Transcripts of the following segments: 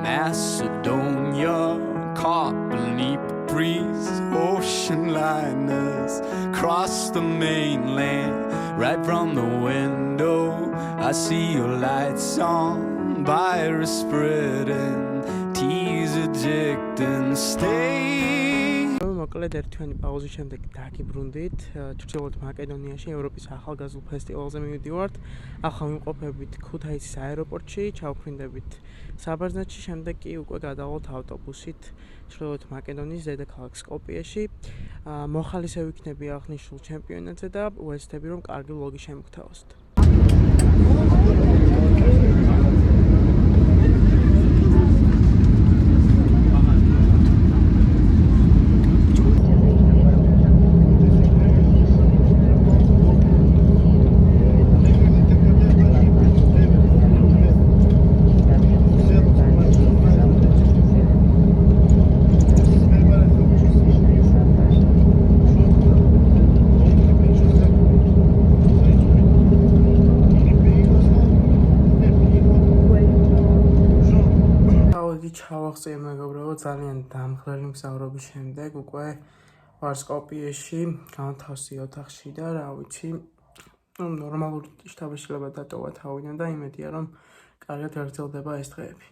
Macedonia, caught beneath the breeze. Ocean liners cross the mainland. Right from the window, I see your lights on. Virus spreading, tease addicting, stay. მოკლედ ერთვიანი პაუზის შემდეგ დაგიბრუნდით ჩრდილოეთ მაკედონიაში ევროპის ახალგაზრდულ ფესტივალზე მივიდივართ. ახლა ვიმყოფებით ქუთაისის აეროპორტში, ჩავფრინდებით საბერძნეთში, შემდეგ კი უკვე გადავალთ ავტობუსით ჩრდილოეთ მაკედონიის დედაქალაქ სკოპიეში. მოხალისე ვიქნები აღნიშნულ ჩემპიონატზე და ვეცდები რომ კარგი ვლოგი შემოგთავაზოთ. ჩავახსენე მეგობრებო, ძალიან დამღრელი მგზავრობის შემდეგ უკვე ვარ სკოპიეში, განთავსდი ოთახში და რა ვიცი, ნორმალური შტაბი შეიძლება დატოვა თავიდან და იმედია რომ კარგად გაგრძელდება ეს დღეები.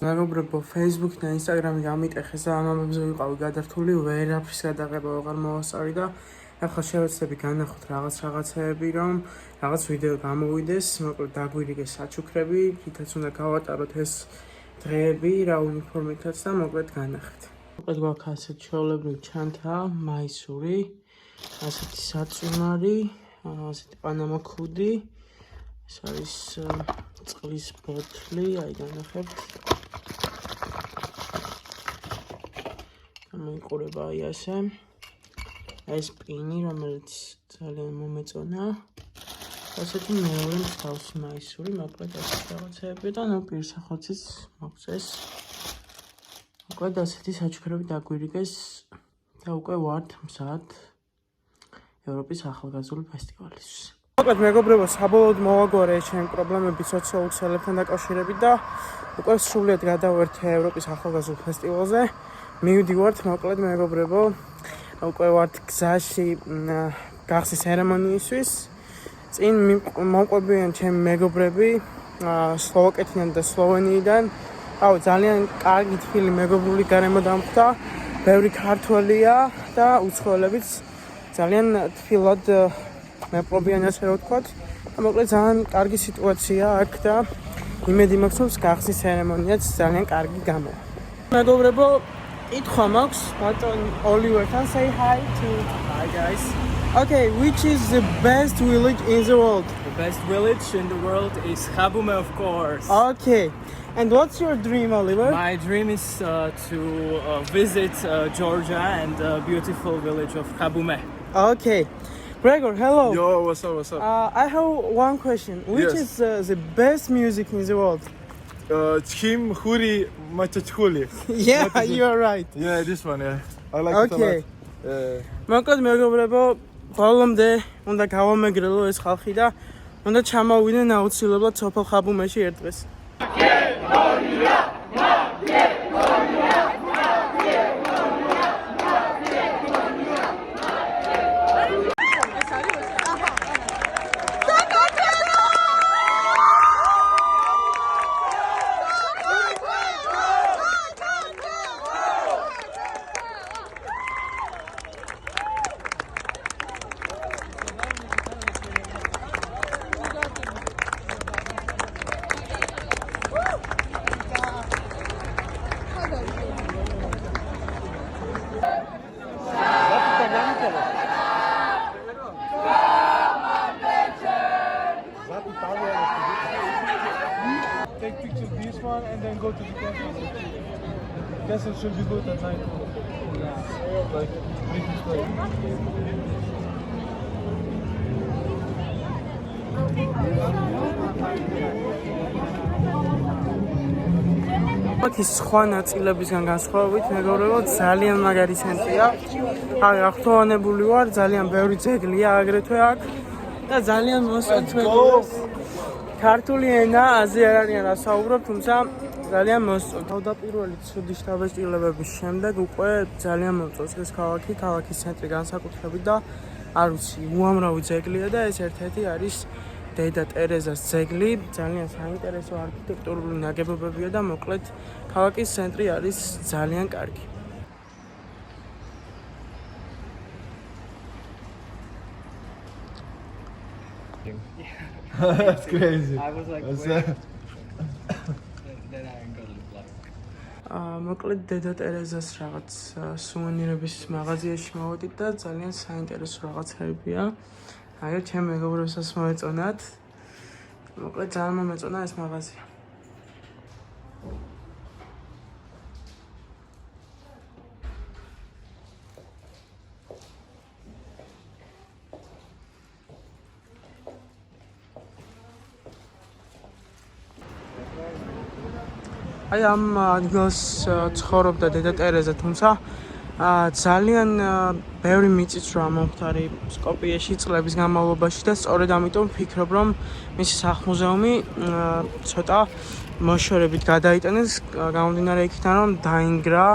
მეგობრებო, Facebook და Instagram-ი გამიტეხეს და ამ ამბებზე ვიყავი გადართული, ვერაფრის გადაღება ვეღარ მოვასწარი და ახლა შევეცდები განახოთ რაღაცეები, რომ რაღაც ვიდეო გამოვიდეს, მოკლედ დაგვირიგეს საჩუქრები, თითქოს უნდა გავატაროთ ეს დღეები რა უნიფორმითაც და მოკლედ განახეთ. მოკლედ გვაქვს ასეთ ჩვეულებრივი ჩანთა, მაისური, ასეთი საწუნარი, ასეთი პანამა ქუდი, ეს არის წყლის ბოთლი, აი განახებთ. გამოიყურება აი ასე. ეს პინი, რომელიც ძალიან მომეწონა. ასეთი მეორე მსგავსი მაისური, მოკლედ ასეთი რაღაცეები და ნუ პირსახოციც მოგწეს. მოკლედ ასეთი საჩუქრები დაგვირიგეს და უკვე ვართ მზად ევროპის ახალგაზრდული ფესტივალისთვის. მოკლედ მეგობრებო, საბოლოოდ მოვაგვარე ჩემი პრობლემები სოციალურ ქსელებთან დაკავშირებით და უკვე სრულიად გადავერთე ევროპის ახალგაზრდულ ფესტივალზე. მივდივართ მოკლედ მეგობრებო, უკვე ვართ გზაში გახსნის ცერემონიისთვის. წინ მომყვებიან ჩემი მეგობრები სლოვაკეთიდან და სლოვენიიდან. ძალიან კარგი თბილი მეგობრული გარემო დამხვდა. ბევრი ქართველია და უცხოელებიც ძალიან თბილად მეპყრობიან, ასე რომ ვთქვათ. მოკლედ ძალიან კარგი სიტუაცია აქ და იმედი მაქვს რომ გახსნის ცერემონიაც ძალიან კარგი გამოვა. მეგობრებო, კითხვა მაქვს ბატონ ოლივერთან. Say hi to Hi guys. Okay, which is the best village in the world? The best village in the world is Khabume, of course. Okay, and what's your dream, Oliver? My dream is to visit Georgia and the beautiful village of Khabume. Okay, Gregor, hello. Yo, what's up, what's up? I have one question. Which Yes. is the best music in the world? Tchim Khuri Machachuli. Yeah, you're right. Yeah, this one, yeah. I like Okay. it a lot. მოკლედ მეგობრებო, ბოლომდე უნდა გავამეგრელო ეს ხალხი და უნდა ჩამოვიდნენ აუცილებლად სოფელ ხაბუმეში ერთ დღეს. Take picture of this one and then go to the castle. Castle should be good at night. Yeah. Like British way. აქ ის სხვა ნაწილებისგან განსხვავებით, მეგობრებო, ძალიან მაგარი ცენტრია. აი, აღფრთოვანებული ვარ, ძალიან ბევრი ძეგლია აგრეთვე აქ და ძალიან მოსწონს მეგობრებს. ქართული ენა აზე არ არიან ასაუბრობ, თუმცა ძალიან მოსწონთ. თავდაპირველი ცუდი შთაბეჭდილებების შემდეგ უკვე ძალიან მომწონს ეს ქალაქი, ქალაქის ცენტრი განსაკუთრებით და არ ვიცი, უამრავი ძეგლია და ეს ერთ-ერთი არის დედა ტერეზას ძეგლი, ძალიან საინტერესო არქიტექტურული ნაგებობებია და მოკლედ ქალაქის ცენტრი არის ძალიან კარგი. That's crazy. I was like, What's wait. that? Then I got it like. მოკლედ დედა ტერეზას რაღაც სუვენირების მაღაზიაში მოვედით და ძალიან საინტერესო რაღაცებია. აი ჩემ მეგობრებსაც მოეწონათ. მოკლედ ძალიან მომეწონა ეს მაღაზია. აი ამ ადგილს ცხოვრობდა დედა ტერეზა, თუმცა ძალიან ბევრი მიწისძვრა მომხდარი სკოპიეში წლების განმავლობაში და სწორედ ამიტომ ვფიქრობ, რომ მისი სახლ-მუზეუმი ცოტა მოშორებით გადაიტანეს, გამომდინარე იქიდან, რომ დაინგრა,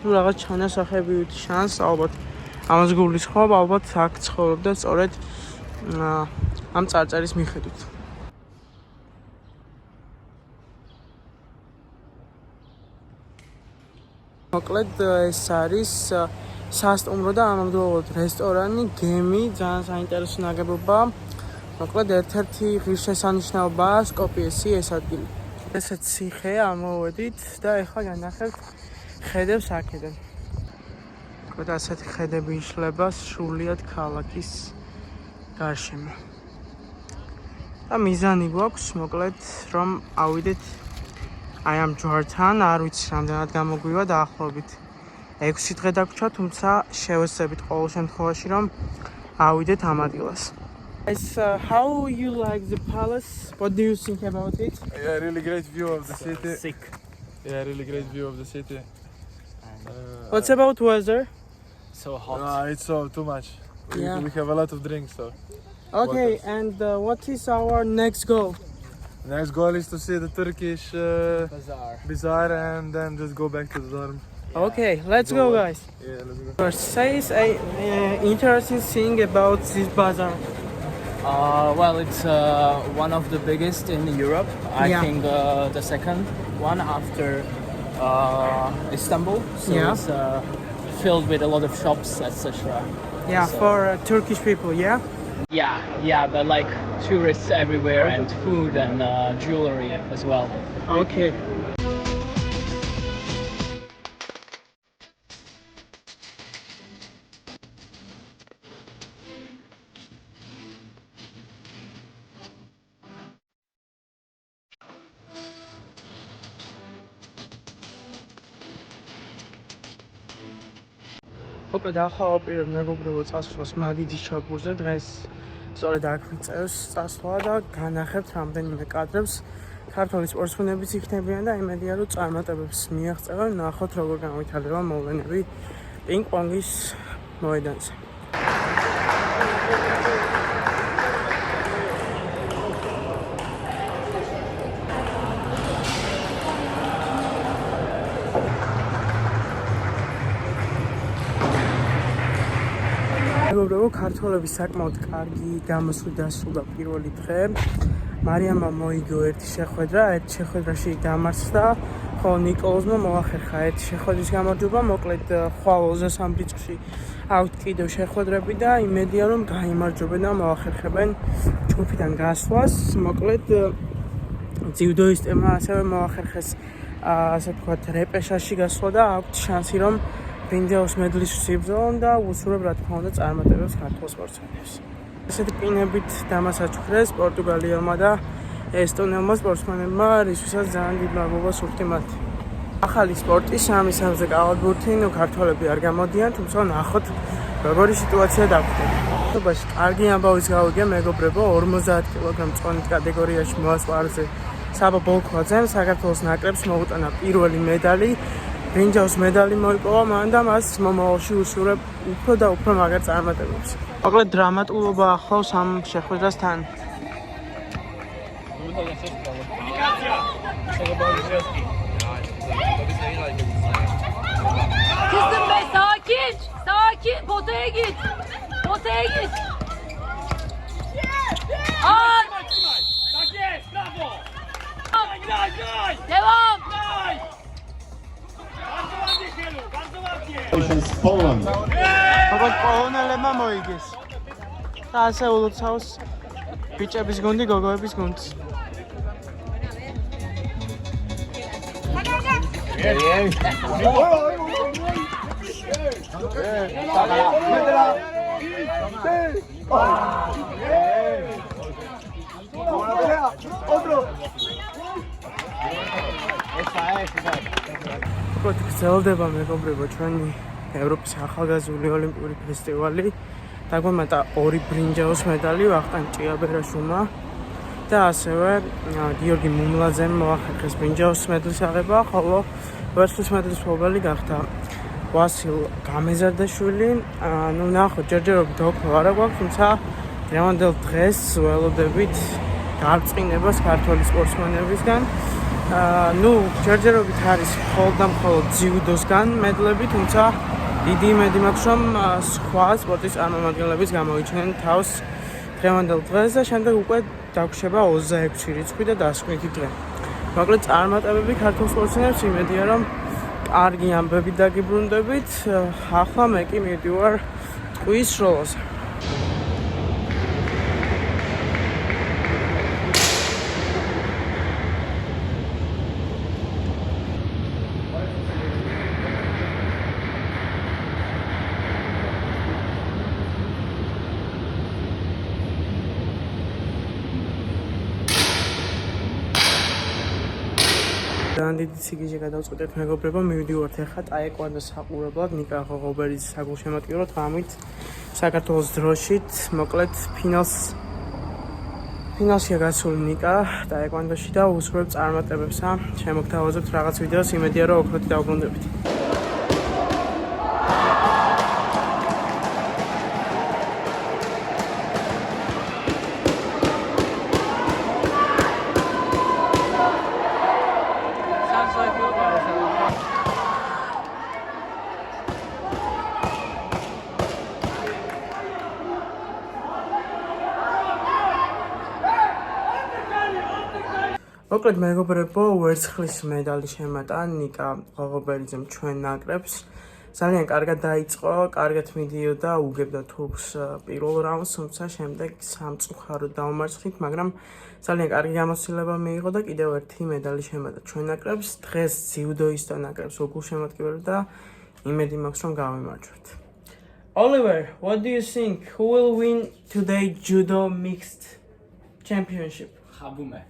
თუ რაღაც ჩანასახები შანს, ალბათ ამას გულისხმობ, ალბათ აქ ცხოვრობდა სწორედ ამ წარწერის მიხედვით. მოკლედ ეს არის სასტუმრო და ამავდროულად რესტორანი, გემი, ძალიან საინტერესო ნაგებობა. მოკლედ ერთ-ერთი ღირსშესანიშნაობაა სკოპიესი ეს ადგილი. ესეც ციხე ამოვედით და ეხლა განახევთ ხედებს აქედან. მოკლედ ასეთი ხედები იშლება სრულიად ქალაქის გარშემო. და მიზანი გვაქვს მოკლედ რომ ავიდეთ აი ამ ჯვართან, არ ვიცი რამდენად გამოგვივა დაახლოებით 6 დღე დაგვრჩა, თუმცა შევეცდებით ყოველ შემთხვევაში რომ ავიდეთ ამ ადგილას. How you like the palace? What do you think about it? Yeah, really great view of the city. Sick. Yeah, really great view of the city. What's about weather? So hot. It's so too much. Yeah. We have a lot of drinks, so Okay, Waters. and what is our next goal? next goal is to see the Turkish Bazaar. bazaar and then just go back to the dorm. Okay, let's go guys. Yeah, let's go. First, say a interesting thing about this bazaar. Well, it's one of the biggest in Europe. I Yeah. think the second one after Istanbul. So Yeah. it's filled with a lot of shops, etc. Yeah, So- for Turkish people, yeah? Yeah, but like tourists everywhere and food and jewelry as well. Okay. მოკლედ ახალ პირობ მეგობრებო წასვლას მაგიდის ჩაბურზე დღეს სწორედ აქ ვიწევს წასვლა და განახებთ რამდენიმე კადრებს ქართული სპორტსმენებიც იქნებიან და იმედია რომ წარმატებებს მიაღწევენ ნახოთ როგორ განვითარდება მოვლენები პინგ-პონგის მოედანზე. მეგობრებო, ქართველების საკმაოდ კარგი გამოსვლით დასრულდა პირველი დღე. მარიამმა მოიგო ერთი შეხვედრა, ერთ შეხვედრაში დამარცხდა, ხოლო ნიკოლოზმა მოახერხა ერთი შეხვედრის გამარჯვება. მოკლედ ხვალ 23 რიცხვში აქვთ კიდევ შეხვედრები და იმედია რომ გაიმარჯვებენ და მოახერხებენ ჯგუფიდან გასვლას. მოკლედ ძიუდოისტებმა ასევე მოახერხეს ასე ვთქვათ რეპეშაში გასვლა და აქვთ შანსი რომ ბრინჯაოს მედლის იბრძოლონ და უსურვებ რა თქმა უნდა წარმატებებს ქართულ სპორტსმენებს. ესეთი პინებით დამასაჩუქრეს პორტუგალიელმა და ესტონელმა სპორტსმენებმა, რისთვისაც ძალიან დიდ მადლობას ვუხდი მათ. ახალი სპორტი სამი სამზე კალათბურთი, ქართველები არ გამოდიან, თუმცა ნახოთ როგორი სიტუაცია დაგვხვდება. თობაში კარგი ამბავის გავიგე მეგობრებო, 50 კილოგრამ წონით კატეგორიაში მოასპარზე საბა ბოლქვაძემ საქართველოს ნაკრებს მოუტანა პირველი медали. ბრინჯაოს медали მოიპოვა მან და მას მომავალში უსურვებ უფრო და უფრო მაგარ წარმატებებს. მოკლედ დრამატულობა ახლავს ამ შეხვედრასთან. Kızım be sakin. Sakin. Potaya git. Potaya git. At. Devam. Poland. როგორც პოლონელებმა მოიგეს. და ასე ულოცავს ბიჭების გუნდი გოგოების გუნდს. Οπότε გრძელდება მეგობრებო ჩვენი ევროპის ახალგაზრდული ოლიმპიური ფესტივალი. დაგვემატა 2 ბრინჯაოს медали ვახტანგ ჭიაბერაშვილმა და ასევე გიორგი მუმლაძემ მოახერხეს ბრინჯაოს მედლის აღება, ხოლო ვერცხლის მედლის მფლობელი გახდა ვასილ გამეზარდაშვილი. ნუ ნახოთ, ჯერჯერობით ოქრო არა გვაქვს, თუმცა დღევანდელ დღეს ველოდებით გარწყინებას ქართველი სპორტსმენებისგან. ნუ ჯერჯერობით არის მხოლოდ და მხოლოდ ძიუდოსგან მედლები, თუმცა დიდი იმედი მაქვს, რომ სხვა სპორტის წარმომადგენლებიც გამოიჩენენ თავს დღევანდელ დღეს და შემდეგ უკვე დაგვრჩება 26 რიცხვი და დასკვნითი დღე. მოკლედ წარმატებები ქართულ სპორტსმენებს, იმედია რომ კარგი ამბები დაგიბრუნდებით. ახლა მე კი მივდივარ ტყუის სროლაზე. დიდი სიგიჟე გადავწყვეტეთ მეგობრებო, მივდივართ ახლა ტაეკვანდოს საყურებლად ნიკა ღოღობერის საგულშემატკივროდ ღამით საქართველოს დროშით. მოკლედ ფინალშია გასული ნიკა ტაეკვანდოში და უსურვებ წარმატებებს. შემოგთავაზებთ რაღაც ვიდეოს, იმედია რომ ოქროთი დავბრუნდებით. მოკლედ მეგობრებო, ვერცხლის медали შემატა ნიკა ღოღობერიძემ ჩვენ ნაკრებს. ძალიან კარგად დაიწყო, კარგად მიდიოდა, უგებდა თურქს პირველ რაუნდს, თუმცა შემდეგ სამწუხაროდ დაუმარცხით, მაგრამ ძალიან კარგი გამოცდილება მიიღო და კიდევ ერთი медали შემატა ჩვენ ნაკრებს. დღეს ძიუდოისტთა ნაკრებს უგულშემატკივრებდა და იმედი მაქვს რომ გავიმარჯვებთ. Oliver, what do you think? Who will win today judo mixed championship? Khabume.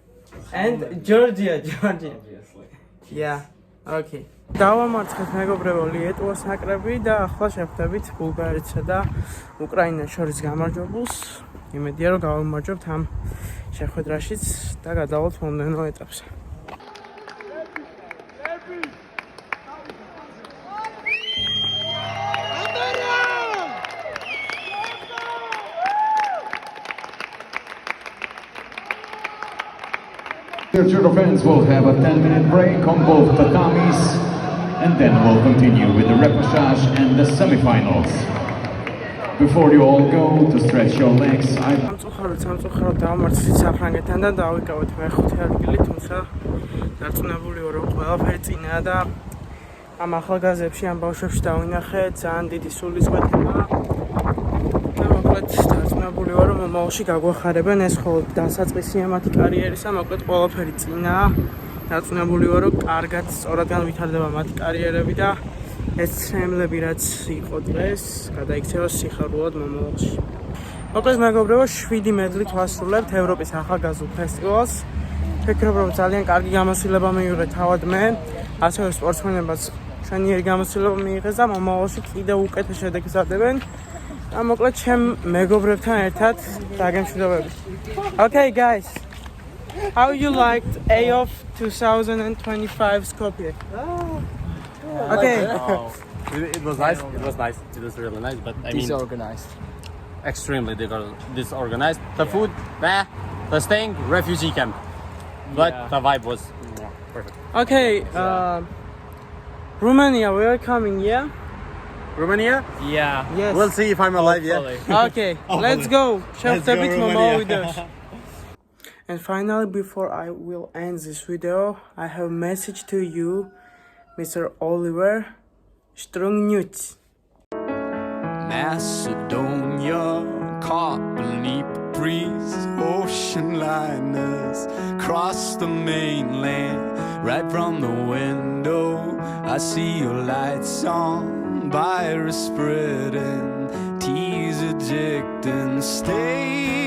And Georgia. Obviously. Yeah. Okay. დავამარცხეთ მეგობრებო ლიეტუვას ნაკრები და ახლა შევხვდებით ბულგარეთსა და უკრაინას შორის გამარჯვებულს. იმედია რომ გავიმარჯვებთ ამ შეხვედრაშიც და გადავალთ მომდევნო ეტაპზე. The judo fans will have a 10-minute break on both tatamis, and then we'll continue with the repechage and the semi-finals. Before you all go to stretch your legs, სამწუხაროდ დავამარცხეთ საფრანგეთთან და დავიკავეთ მეხუთე ადგილი, თუმცა დარწმუნებული ვარ რომ ყველაფერი წინაა და ამ ახალგაზრდებში ამ ბავშვებში დავინახე ძალიან დიდი სულისკვეთება. დარწმუნებული ვარ რომ მომავალში გაგვახარებენ ეს მხოლოდ დასაწყისია მათი კარიერისა, მოკლედ ყველაფერი წინაა. დარწმუნებული ვარ რომ კარგად სწორად განვითარდება მათი კარიერები და ეს ცრემლები რაც იყო დღეს გადაიქცევა სიხარულად მომავალში. მოკლედ მეგობრებო, 7 მედლით ვასრულებთ ევროპის ახალგაზრდულ ფესტივალს. ვფიქრობ რომ ძალიან კარგი გამოცდილება მიიღეთ თავად მე, ასევე სპორტსმენებმაც ჩვენიერი გამოცდილება მიიღეს და მომავალში კიდევ უკეთეს შედეგს ვსწრებენ. მოკლედ ჩემ მეგობრებთან ერთად დაგემშვიდობებით. Okay guys, how you liked AOF 2025 Skopje? Okay. It was nice. It was nice. It was really nice. But I mean, Disorganized. extremely disorganized. The food, the staying, refugee camp. But Yeah. the vibe was perfect. Okay, Romania, we are coming, yeah? Romania? Yeah. Yes. We'll see if I'm alive, yeah? Hopefully. Okay, let's go. Chef go, David Romania. with us. And finally, before I will end this video, I have a message to you, Mr. Oliver Strungnut. Macedonia, caught beneath the breeze, ocean liners cross the mainland. Right from the window, I see your lights on, virus spreading, teas addicting. Stay